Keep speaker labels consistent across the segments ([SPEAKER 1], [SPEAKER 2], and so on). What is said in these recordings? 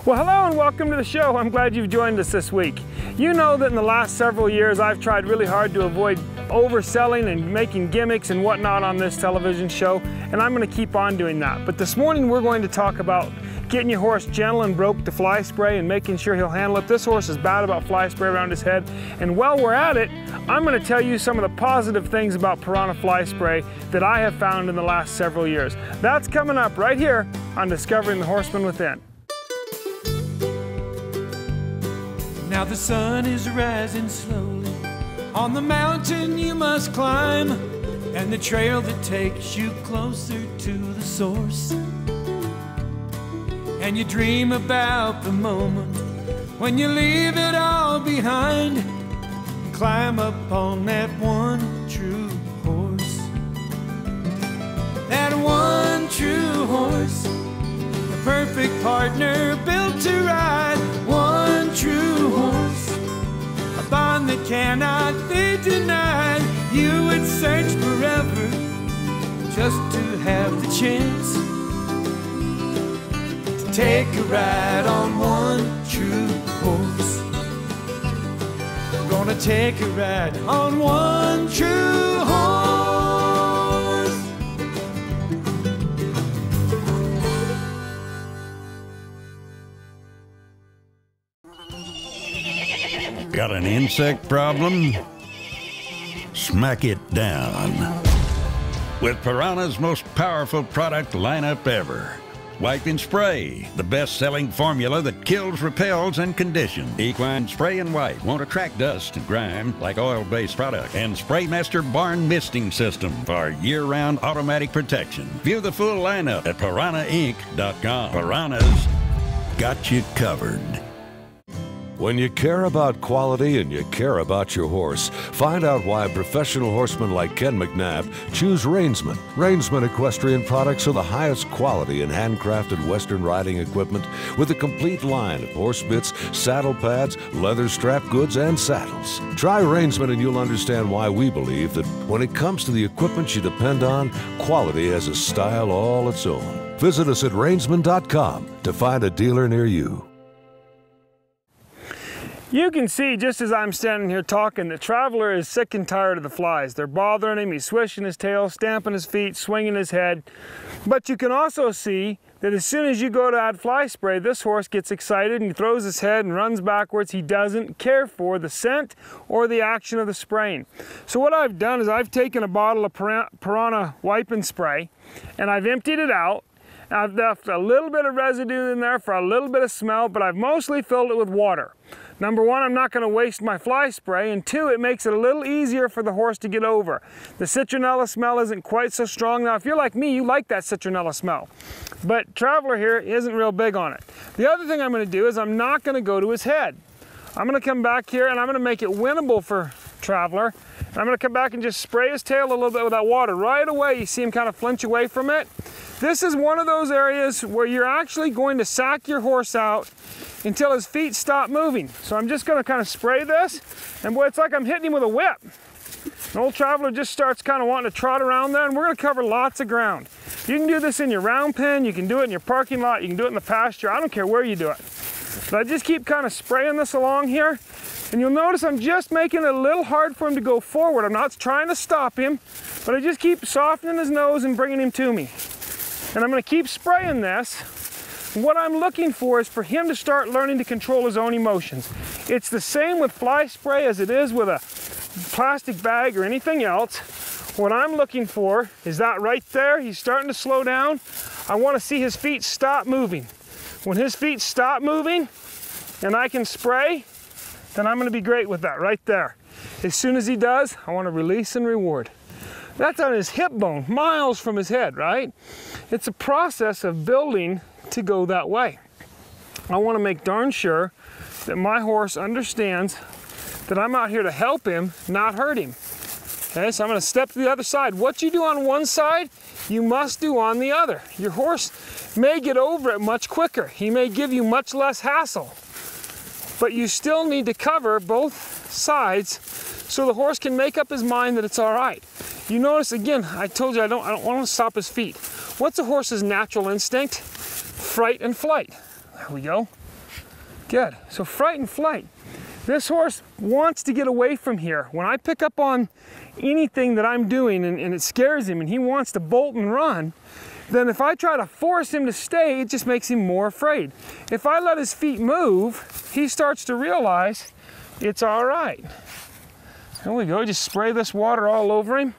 [SPEAKER 1] Well, hello and welcome to the show. I'm glad you've joined us this week. You know that in the last several years I've tried really hard to avoid overselling and making gimmicks and whatnot on this television show, and I'm going to keep on doing that. But this morning we're going to talk about getting your horse gentle and broke to fly spray and making sure he'll handle it. This horse is bad about fly spray around his head, and while we're at it, I'm going to tell you some of the positive things about Pyranha fly spray that I have found in the last several years. That's coming up right here on Discovering the Horseman Within.
[SPEAKER 2] Now the sun is rising slowly on the mountain you must climb, and the trail that takes you closer to the source. And you dream about the moment when you leave it all behind and climb up on that one true horse. That one true horse, the perfect partner built to ride. One true horse, a bond that cannot be denied. You would search forever just to have the chance to take a ride on one true horse. I'm gonna take a ride on one true horse.
[SPEAKER 3] Got an insect problem? Smack it down with Pyranha's most powerful product lineup ever. Wipe and Spray, the best-selling formula that kills, repels, and conditions. Equine Spray and Wipe won't attract dust and grime like oil-based product. And Spraymaster Barn Misting System for year-round automatic protection. View the full lineup at PyranhaInc.com. Pyranha's got you covered.
[SPEAKER 4] When you care about quality and you care about your horse, find out why professional horsemen like Ken McNabb choose Reinsman. Reinsman equestrian products are the highest quality in handcrafted Western riding equipment with a complete line of horse bits, saddle pads, leather strap goods, and saddles. Try Reinsman and you'll understand why we believe that when it comes to the equipment you depend on, quality has a style all its own. Visit us at Reinsman.com to find a dealer near you.
[SPEAKER 1] You can see, just as I'm standing here talking, that Traveler is sick and tired of the flies. They're bothering him, he's swishing his tail, stamping his feet, swinging his head. But you can also see that as soon as you go to add fly spray, this horse gets excited and he throws his head and runs backwards. He doesn't care for the scent or the action of the spraying. So what I've done is I've taken a bottle of Pyranha Wipe and Spray and I've emptied it out. I've left a little bit of residue in there for a little bit of smell, but I've mostly filled it with water. Number one, I'm not going to waste my fly spray, and two, it makes it a little easier for the horse to get over. The citronella smell isn't quite so strong. Now, if you're like me, you like that citronella smell, but Traveler here isn't real big on it. The other thing I'm going to do is I'm not going to go to his head. I'm going to come back here and I'm going to make it winnable for Traveler. And I'm going to come back and just spray his tail a little bit with that water. Right away, you see him kind of flinch away from it. This is one of those areas where you're actually going to sack your horse out until his feet stop moving. So I'm just going to kind of spray this, and boy, it's like I'm hitting him with a whip. And old Traveler just starts kind of wanting to trot around there, and we're going to cover lots of ground. You can do this in your round pen, you can do it in your parking lot, you can do it in the pasture, I don't care where you do it. But I just keep kind of spraying this along here, and you'll notice I'm just making it a little hard for him to go forward. I'm not trying to stop him, but I just keep softening his nose and bringing him to me. And I'm going to keep spraying this. What I'm looking for is for him to start learning to control his own emotions. It's the same with fly spray as it is with a plastic bag or anything else. What I'm looking for is that right there. He's starting to slow down. I want to see his feet stop moving. When his feet stop moving and I can spray, then I'm going to be great with that right there. As soon as he does, I want to release and reward. That's on his hip bone, miles from his head, right? It's a process of building to go that way. I want to make darn sure that my horse understands that I'm out here to help him, not hurt him. Okay, so I'm going to step to the other side. What you do on one side, you must do on the other. Your horse may get over it much quicker. He may give you much less hassle, but you still need to cover both sides so the horse can make up his mind that it's all right. You notice, again, I told you I don't want to stop his feet. What's a horse's natural instinct? Fright and flight. There we go. Good. So fright and flight. This horse wants to get away from here. When I pick up on anything that I'm doing and it scares him and he wants to bolt and run, then if I try to force him to stay, it just makes him more afraid. If I let his feet move, he starts to realize it's all right. There we go, just spray this water all over him.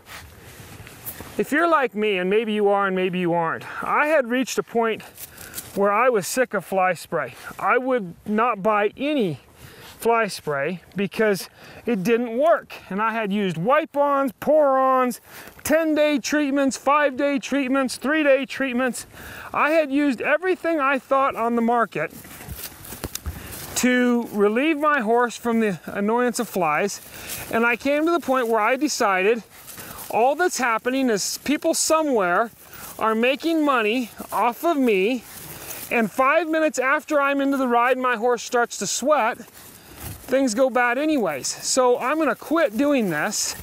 [SPEAKER 1] If you're like me, and maybe you are and maybe you aren't, I had reached a point where I was sick of fly spray. I would not buy any fly spray because it didn't work. And I had used wipe-ons, pour-ons, 10-day treatments, 5-day treatments, 3-day treatments. I had used everything I thought on the market to relieve my horse from the annoyance of flies. And I came to the point where I decided all that's happening is people somewhere are making money off of me, and 5 minutes after I'm into the ride and my horse starts to sweat, things go bad anyways. So I'm gonna quit doing this,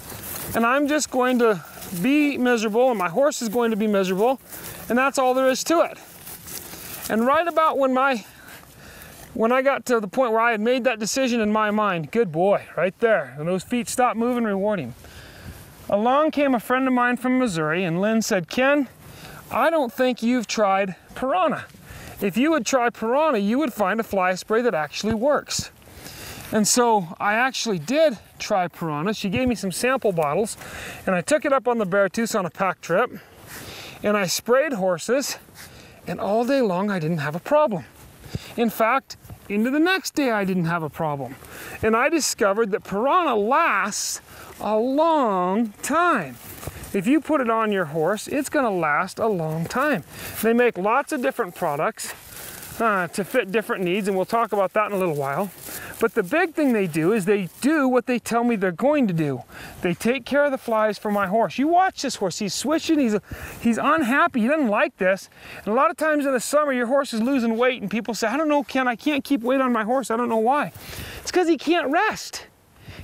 [SPEAKER 1] and I'm just going to be miserable, and my horse is going to be miserable, and that's all there is to it. And right about when I got to the point where I had made that decision in my mind, good boy, right there, when those feet stopped moving, reward him. Along came a friend of mine from Missouri, and Lynn said, Ken, I don't think you've tried Piranha. If you would try Piranha, you would find a fly spray that actually works. And so I actually did try Piranha. She gave me some sample bottles, and I took it up on the Beartooth on a pack trip, and I sprayed horses, and all day long I didn't have a problem. In fact, into the next day I didn't have a problem. And I discovered that Piranha lasts a long time. If you put it on your horse, it's gonna last a long time. They make lots of different products to fit different needs, and we'll talk about that in a little while. But the big thing they do is they do what they tell me they're going to do. They take care of the flies for my horse. You watch this horse, he's swishing, he's unhappy, he doesn't like this. And a lot of times in the summer, your horse is losing weight, and people say, I don't know, Ken, I can't keep weight on my horse, I don't know why. It's because he can't rest.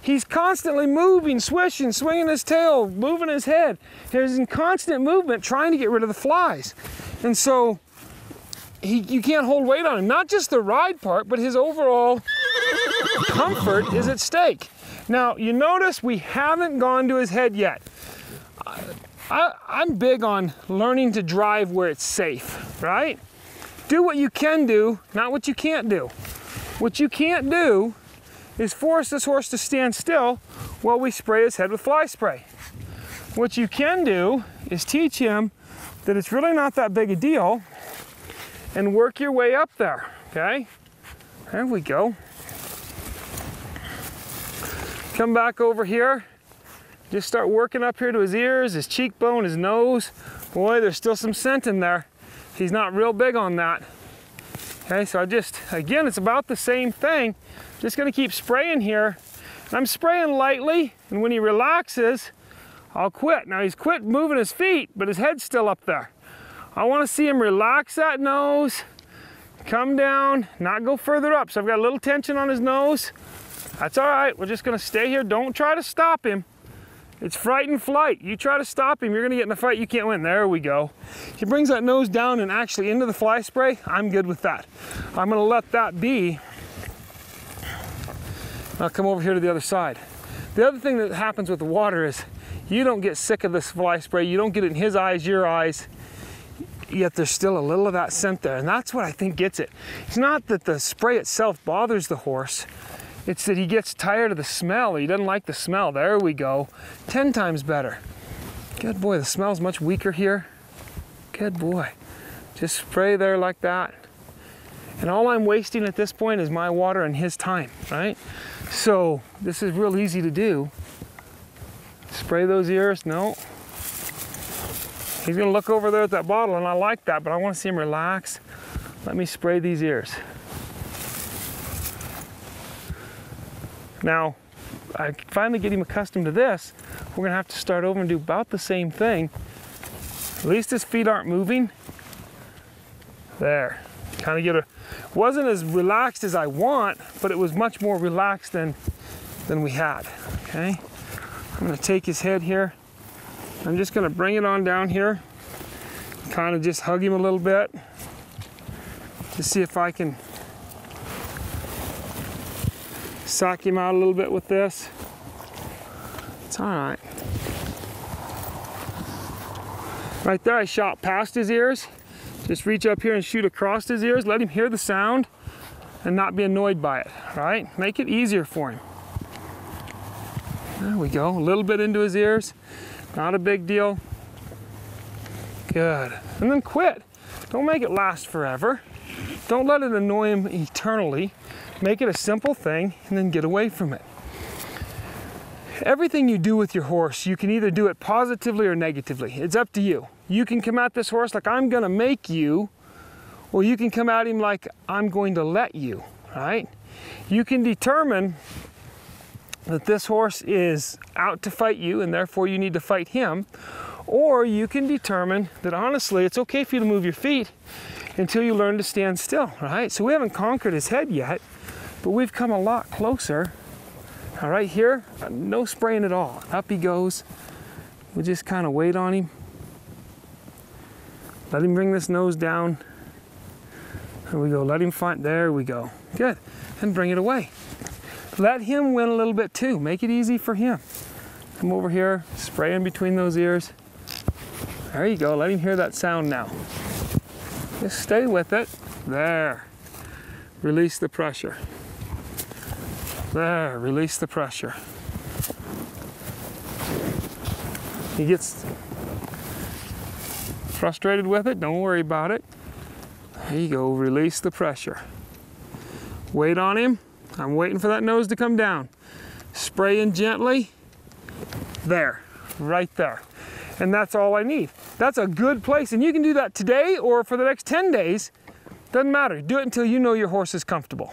[SPEAKER 1] He's constantly moving, swishing, swinging his tail, moving his head. He's in constant movement trying to get rid of the flies. And so you can't hold weight on him. Not just the ride part, but his overall comfort is at stake. Now, you notice we haven't gone to his head yet. I'm big on learning to drive where it's safe, right? Do what you can do, not what you can't do. What you can't do is force this horse to stand still while we spray his head with fly spray. What you can do is teach him that it's really not that big a deal and work your way up there, okay? There we go. Come back over here. Just start working up here to his ears, his cheekbone, his nose. Boy, there's still some scent in there. He's not real big on that. Okay, so again, it's about the same thing. Just gonna keep spraying here. I'm spraying lightly, and when he relaxes, I'll quit. Now he's quit moving his feet, but his head's still up there. I wanna see him relax that nose, come down, not go further up. So I've got a little tension on his nose. That's all right, we're just gonna stay here. Don't try to stop him. It's fright and flight. You try to stop him, you're gonna get in a fight, you can't win. There we go. He brings that nose down and actually into the fly spray. I'm good with that. I'm gonna let that be. I'll come over here to the other side. The other thing that happens with the water is you don't get sick of this fly spray. You don't get it in his eyes, your eyes, yet there's still a little of that scent there. And that's what I think gets it. It's not that the spray itself bothers the horse. It's that he gets tired of the smell. He doesn't like the smell. There we go. 10 times better. Good boy, the smell's much weaker here. Good boy. Just spray there like that. And all I'm wasting at this point is my water and his time, right? So this is real easy to do. Spray those ears, no. He's gonna look over there at that bottle, and I like that, but I wanna see him relax. Let me spray these ears. Now, I finally get him accustomed to this. We're gonna have to start over and do about the same thing. At least his feet aren't moving. There, kind of get wasn't as relaxed as I want, but it was much more relaxed than we had, okay? I'm gonna take his head here. I'm just gonna bring it on down here. Kind of just hug him a little bit. To see if I can Sock him out a little bit with this. It's all right. Right there, I shot past his ears. Just reach up here and shoot across his ears. Let him hear the sound and not be annoyed by it, right? Make it easier for him. There we go, a little bit into his ears. Not a big deal. Good. And then quit. Don't make it last forever. Don't let it annoy him eternally. Make it a simple thing and then get away from it. Everything you do with your horse, you can either do it positively or negatively. It's up to you. You can come at this horse like I'm gonna make you, or you can come at him like I'm going to let you, right? You can determine that this horse is out to fight you and therefore you need to fight him, or you can determine that honestly it's okay for you to move your feet until you learn to stand still, right? So we haven't conquered his head yet, but we've come a lot closer. All right, here, no spraying at all. Up he goes. We just kind of wait on him. Let him bring this nose down. There we go, let him find, there we go. Good, and bring it away. Let him win a little bit too. Make it easy for him. Come over here, spray in between those ears. There you go, let him hear that sound now. Just stay with it. There. Release the pressure. There, release the pressure. He gets frustrated with it, don't worry about it. There you go, release the pressure. Wait on him. I'm waiting for that nose to come down. Spray in gently. There, right there. And that's all I need. That's a good place, and you can do that today or for the next 10 days. Doesn't matter, do it until you know your horse is comfortable.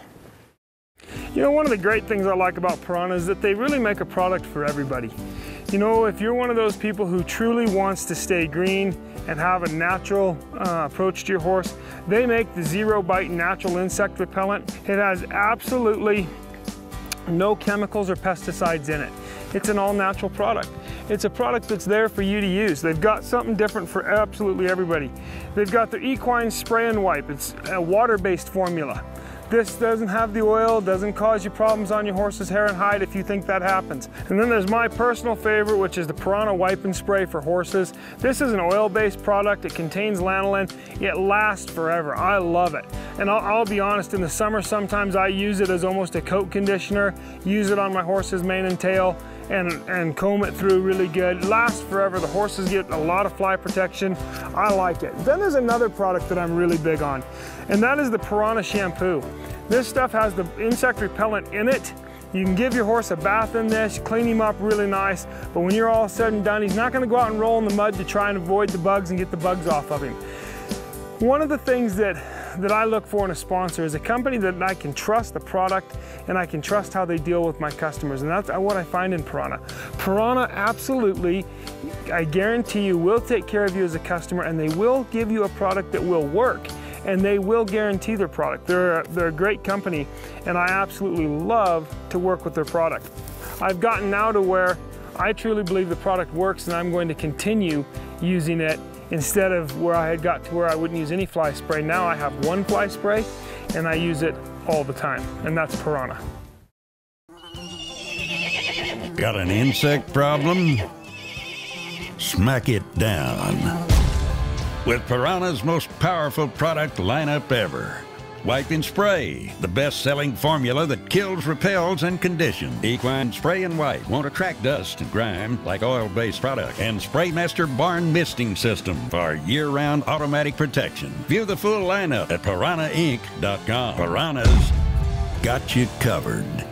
[SPEAKER 1] You know, one of the great things I like about Piranha is that they really make a product for everybody. You know, if you're one of those people who truly wants to stay green and have a natural approach to your horse, they make the Zero Bite natural insect repellent. It has absolutely no chemicals or pesticides in it. It's an all-natural product. It's a product that's there for you to use. They've got something different for absolutely everybody. They've got their equine spray and wipe. It's a water-based formula. This doesn't have the oil, doesn't cause you problems on your horse's hair and hide if you think that happens. And then there's my personal favorite, which is the Piranha Wipe and Spray for horses. This is an oil-based product. It contains lanolin. It lasts forever. I love it. And I'll be honest, in the summer, sometimes I use it as almost a coat conditioner, use it on my horse's mane and tail, and comb it through really good. It lasts forever. The horses get a lot of fly protection. I like it. Then there's another product that I'm really big on, and that is the Piranha shampoo. This stuff has the insect repellent in it. You can give your horse a bath in this, clean him up really nice, but when you're all said and done, he's not gonna go out and roll in the mud to try and avoid the bugs and get the bugs off of him. One of the things that I look for in a sponsor is a company that I can trust the product and I can trust how they deal with my customers, and that's what I find in Piranha. Piranha absolutely, I guarantee you, will take care of you as a customer, and they will give you a product that will work, and they will guarantee their product. They're a great company, and I absolutely love to work with their product. I've gotten now to where I truly believe the product works, and I'm going to continue using it instead of where I had got to where I wouldn't use any fly spray. Now I have one fly spray and I use it all the time, and that's Piranha.
[SPEAKER 3] Got an insect problem? Smack it down with Piranha's most powerful product lineup ever. Wipe and Spray, the best-selling formula that kills, repels, and conditions. Equine Spray and Wipe won't attract dust and grime like oil-based product. And Spraymaster Barn Misting System for year-round automatic protection. View the full lineup at piranhainc.com. Piranha's got you covered.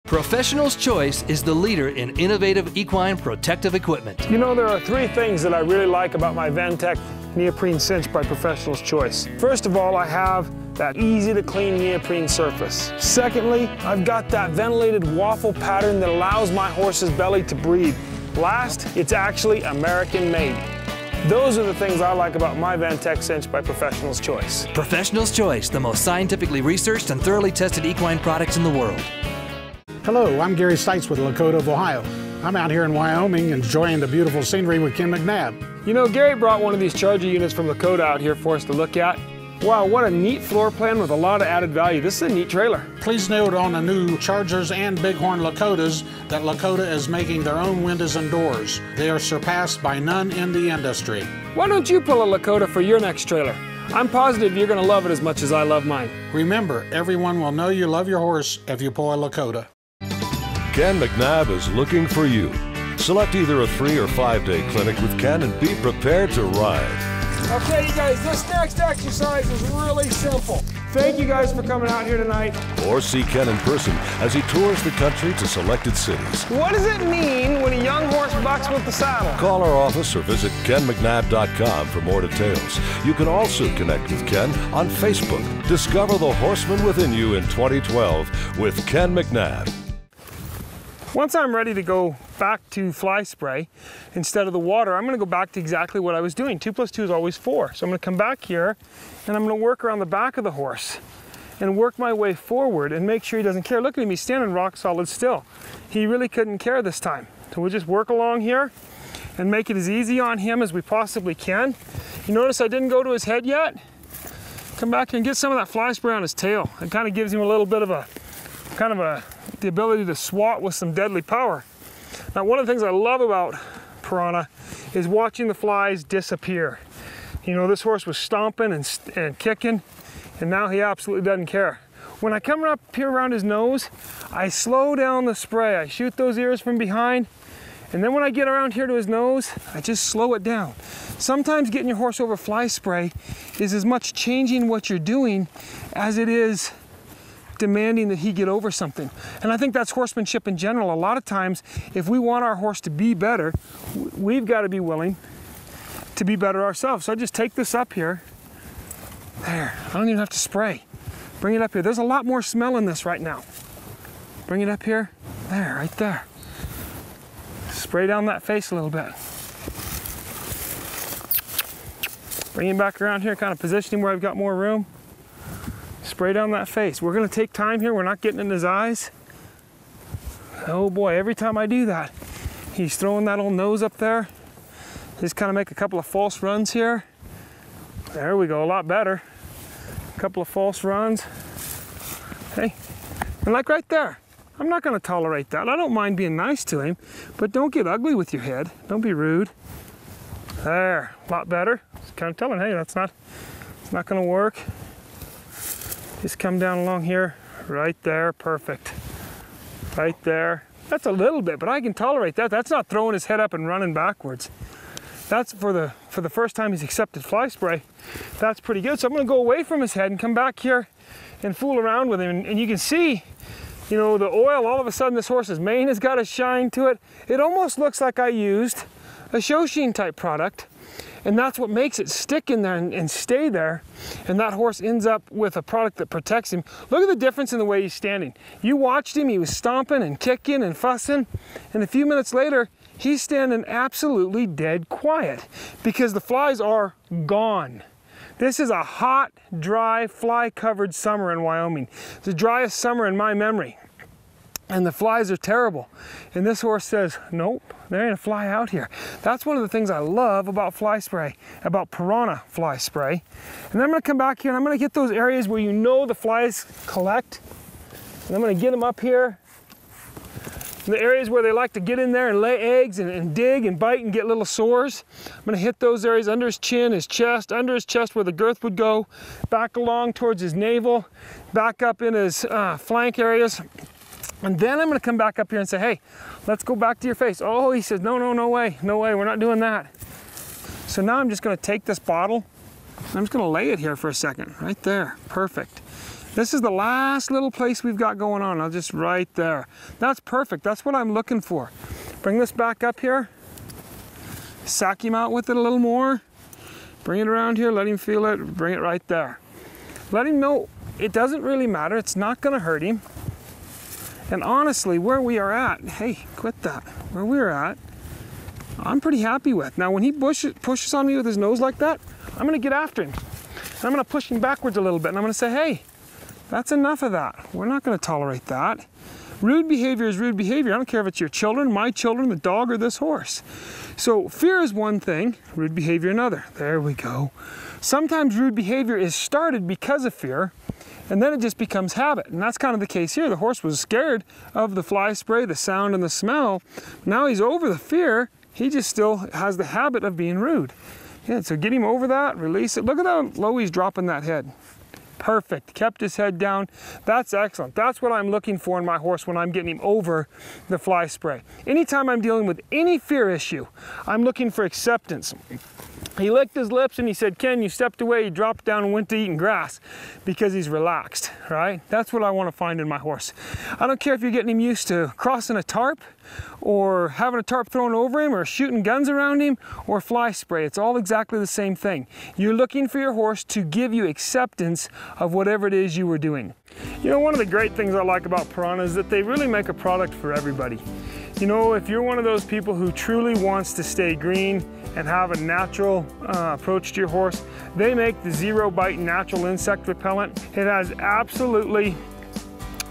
[SPEAKER 5] Professional's Choice is the leader in innovative equine protective equipment.
[SPEAKER 1] You know, there are three things that I really like about my Ventec neoprene cinch by Professional's Choice. First of all, I have that easy to clean neoprene surface. Secondly, I've got that ventilated waffle pattern that allows my horse's belly to breathe. Last, it's actually American made. Those are the things I like about my Ventec cinch by Professional's Choice.
[SPEAKER 5] Professional's Choice, the most scientifically researched and thoroughly tested equine products in the world.
[SPEAKER 6] Hello, I'm Gary Stites with Lakota of Ohio. I'm out here in Wyoming enjoying the beautiful scenery with Ken McNabb.
[SPEAKER 1] You know, Gary brought one of these Charger units from Lakota out here for us to look at. Wow, what a neat floor plan with a lot of added value. This is a neat trailer.
[SPEAKER 6] Please note on the new Chargers and Bighorn Lakotas that Lakota is making their own windows and doors. They are surpassed by none in the industry.
[SPEAKER 1] Why don't you pull a Lakota for your next trailer? I'm positive you're going to love it as much as I love mine.
[SPEAKER 6] Remember, everyone will know you love your horse if you pull a Lakota.
[SPEAKER 4] Ken McNabb is looking for you. Select either a 3 or 5 day clinic with Ken and be prepared to ride.
[SPEAKER 1] Okay, you guys, this next exercise is really simple. Thank you guys for coming out here tonight.
[SPEAKER 4] Or see Ken in person as he tours the country to selected cities.
[SPEAKER 1] What does it mean when a young horse bucks with the saddle?
[SPEAKER 4] Call our office or visit kenmcnabb.com for more details. You can also connect with Ken on Facebook. Discover the horseman within you in 2012 with Ken McNabb.
[SPEAKER 1] Once I'm ready to go back to fly spray instead of the water, I'm going to go back to exactly what I was doing. 2 + 2 is always 4. So I'm going to come back here and I'm going to work around the back of the horse and work my way forward and make sure he doesn't care. Look at him, he's standing rock solid still. He really couldn't care this time. So we'll just work along here and make it as easy on him as we possibly can. You notice I didn't go to his head yet? Come back here and get some of that fly spray on his tail. It kind of gives him a little bit of the ability to swat with some deadly power. Now, one of the things I love about Piranha is watching the flies disappear. You know, this horse was stomping and kicking, and now he absolutely doesn't care. When I come up here around his nose, I slow down the spray. I shoot those ears from behind, and then when I get around here to his nose, I just slow it down. Sometimes getting your horse over fly spray is as much changing what you're doing as it is demanding that he get over something. And I think that's horsemanship in general. A lot of times, if we want our horse to be better, we've got to be willing to be better ourselves. So I just take this up here. There, I don't even have to spray. Bring it up here. There's a lot more smell in this right now. Bring it up here. There, right there. Spray down that face a little bit. Bring him back around here, kind of position him where I've got more room. Spray down that face. We're going to take time here. We're not getting in his eyes. Oh boy, every time I do that, he's throwing that old nose up there. Just kind of make a couple of false runs here. There we go, a lot better. A couple of false runs. Hey, and like right there, I'm not going to tolerate that. I don't mind being nice to him, but don't get ugly with your head. Don't be rude. There, a lot better. Just kind of telling, hey, it's not going to work. Just come down along here, right there, perfect. Right there. That's a little bit, but I can tolerate that. That's not throwing his head up and running backwards. That's for the first time he's accepted fly spray. That's pretty good. So I'm gonna go away from his head and come back here and fool around with him. And you can see, you know, the oil, all of a sudden this horse's mane has got a shine to it. It almost looks like I used a show sheen type product. And that's what makes it stick in there and stay there. And that horse ends up with a product that protects him. Look at the difference in the way he's standing. You watched him, he was stomping and kicking and fussing. And a few minutes later, he's standing absolutely dead quiet because the flies are gone. This is a hot, dry, fly-covered summer in Wyoming. It's the driest summer in my memory. And the flies are terrible. And this horse says, nope, there ain't a fly out here. That's one of the things I love about fly spray, about Piranha fly spray. And then I'm gonna come back here and I'm gonna get those areas where you know the flies collect. And I'm gonna get them up here. The areas where they like to get in there and lay eggs and dig and bite and get little sores. I'm gonna hit those areas under his chin, his chest, under his chest where the girth would go, back along towards his navel, back up in his flank areas. And then I'm gonna come back up here and say, hey, let's go back to your face. Oh, he says, no way, we're not doing that. So now I'm just gonna take this bottle, I'm just gonna lay it here for a second, right there, perfect. This is the last little place we've got going on. I'll just right there. That's perfect, that's what I'm looking for. Bring this back up here, sack him out with it a little more, bring it around here, let him feel it, bring it right there. Let him know it doesn't really matter, it's not gonna hurt him. And honestly, where we are at, hey, quit that. Where we're at, I'm pretty happy with. Now, when he pushes on me with his nose like that, I'm gonna get after him. And I'm gonna push him backwards a little bit, and I'm gonna say, hey, that's enough of that. We're not gonna tolerate that. Rude behavior is rude behavior. I don't care if it's your children, my children, the dog, or this horse. So fear is one thing, rude behavior another. There we go. Sometimes rude behavior is started because of fear, and then it just becomes habit. And that's kind of the case here. The horse was scared of the fly spray, the sound, and the smell. Now he's over the fear. He just still has the habit of being rude. Yeah, so get him over that, release it. Look at how low he's dropping that head. Perfect, kept his head down. That's excellent. That's what I'm looking for in my horse when I'm getting him over the fly spray. Anytime I'm dealing with any fear issue, I'm looking for acceptance. He licked his lips and he said, Ken, you stepped away, he dropped down and went to eating grass because he's relaxed, right? That's what I want to find in my horse. I don't care if you're getting him used to crossing a tarp or having a tarp thrown over him or shooting guns around him or fly spray. It's all exactly the same thing. You're looking for your horse to give you acceptance of whatever it is you were doing. You know, one of the great things I like about Piranha is that they really make a product for everybody. You know, if you're one of those people who truly wants to stay green and have a natural approach to your horse, they make the Zero Bite natural insect repellent. It has absolutely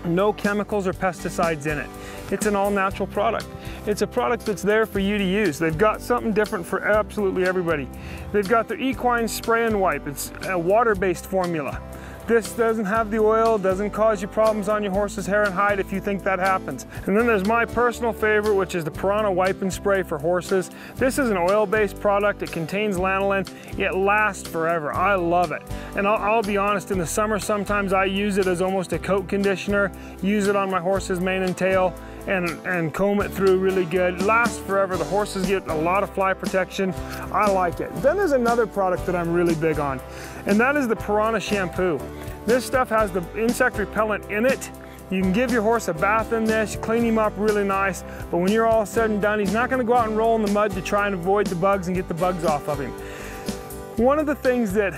[SPEAKER 1] no chemicals or pesticides in it. It's an all-natural product. It's a product that's there for you to use. They've got something different for absolutely everybody. They've got their equine spray and wipe. It's a water-based formula. This doesn't have the oil, doesn't cause you problems on your horse's hair and hide if you think that happens. And then there's my personal favorite, which is the Piranha Wipe and Spray for horses. This is an oil-based product. It contains lanolin. It lasts forever. I love it. And I'll be honest, in the summer, sometimes I use it as almost a coat conditioner, use it on my horse's mane and tail, and comb it through really good. It lasts forever. The horses get a lot of fly protection. I like it. Then there's another product that I'm really big on, and that is the Piranha shampoo. This stuff has the insect repellent in it. You can give your horse a bath in this, clean him up really nice, but when you're all said and done, he's not gonna go out and roll in the mud to try and avoid the bugs and get the bugs off of him. One of the things that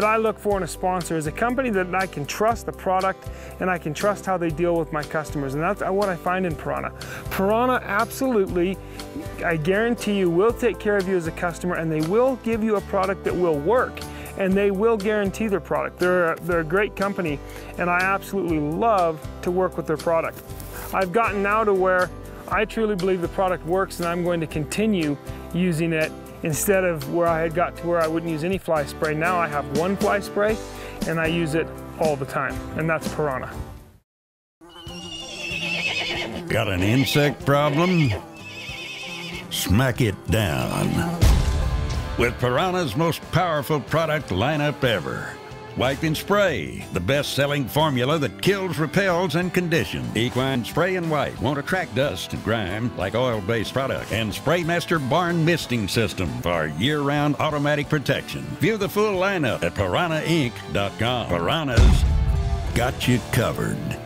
[SPEAKER 1] I look for in a sponsor is a company that I can trust the product and I can trust how they deal with my customers, and that's what I find in Piranha. Piranha absolutely, I guarantee you, will take care of you as a customer, and they will give you a product that will work, and they will guarantee their product. They're a great company, and I absolutely love to work with their product. I've gotten now to where I truly believe the product works, and I'm going to continue using it instead of where I had got to where I wouldn't use any fly spray. Now I have one fly spray and I use it all the time, and that's Piranha.
[SPEAKER 3] Got an insect problem? Smack it down with Piranha's most powerful product lineup ever. Wipe and Spray, the best-selling formula that kills, repels, and conditions. Equine Spray and Wipe won't attract dust and grime like oil-based product. And Spraymaster Barn Misting System for year-round automatic protection. View the full lineup at piranhainc.com. Piranha's got you covered.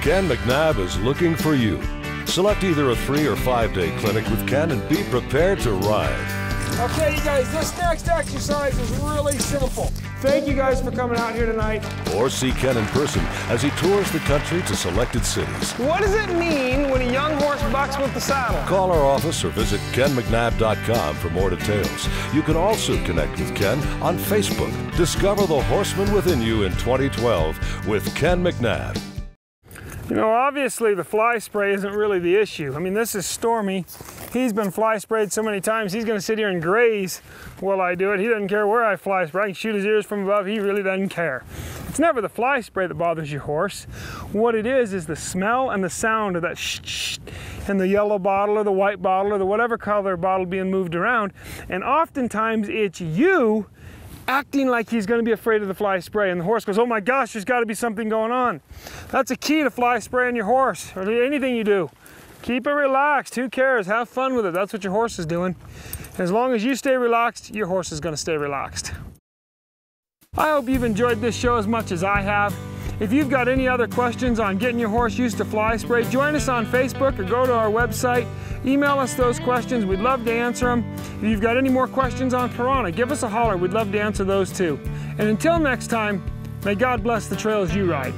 [SPEAKER 4] Ken McNabb is looking for you. Select either a 3 or 5-day clinic with Ken and be prepared to ride.
[SPEAKER 1] Okay, you guys, this next exercise is really simple. Thank you guys for coming out here tonight.
[SPEAKER 4] Or see Ken in person as he tours the country to selected cities.
[SPEAKER 1] What does it mean when a young horse bucks with the saddle?
[SPEAKER 4] Call our office or visit kenmcnabb.com for more details. You can also connect with Ken on Facebook. Discover the horseman within you in 2012 with Ken McNabb.
[SPEAKER 1] You know, obviously the fly spray isn't really the issue. I mean, this is Stormy. He's been fly sprayed so many times, he's gonna sit here and graze while I do it. He doesn't care where I fly spray. I can shoot his ears from above. He really doesn't care. It's never the fly spray that bothers your horse. What it is the smell and the sound of that shh, and the yellow bottle or the white bottle or the whatever color bottle being moved around. And oftentimes it's you acting like he's going to be afraid of the fly spray, and the horse goes, oh my gosh, there's got to be something going on. That's a key to fly spraying your horse, or anything you do. Keep it relaxed. Who cares? Have fun with it. That's what your horse is doing. As long as you stay relaxed, your horse is going to stay relaxed. I hope you've enjoyed this show as much as I have. If you've got any other questions on getting your horse used to fly spray, join us on Facebook or go to our website. Email us those questions. We'd love to answer them. If you've got any more questions on Piranha, give us a holler. We'd love to answer those too. And until next time, may God bless the trails you ride.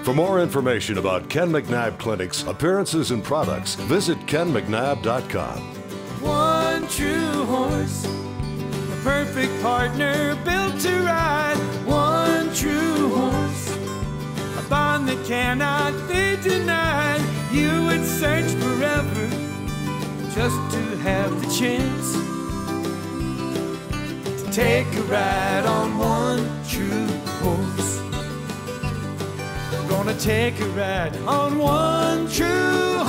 [SPEAKER 4] For more information about Ken McNabb Clinics, appearances, and products, visit kenmcnabb.com.
[SPEAKER 2] One true horse, the perfect partner built to ride. One true horse, bond that cannot be denied. You would search forever just to have the chance to take a ride on one true horse. Gonna take a ride on one true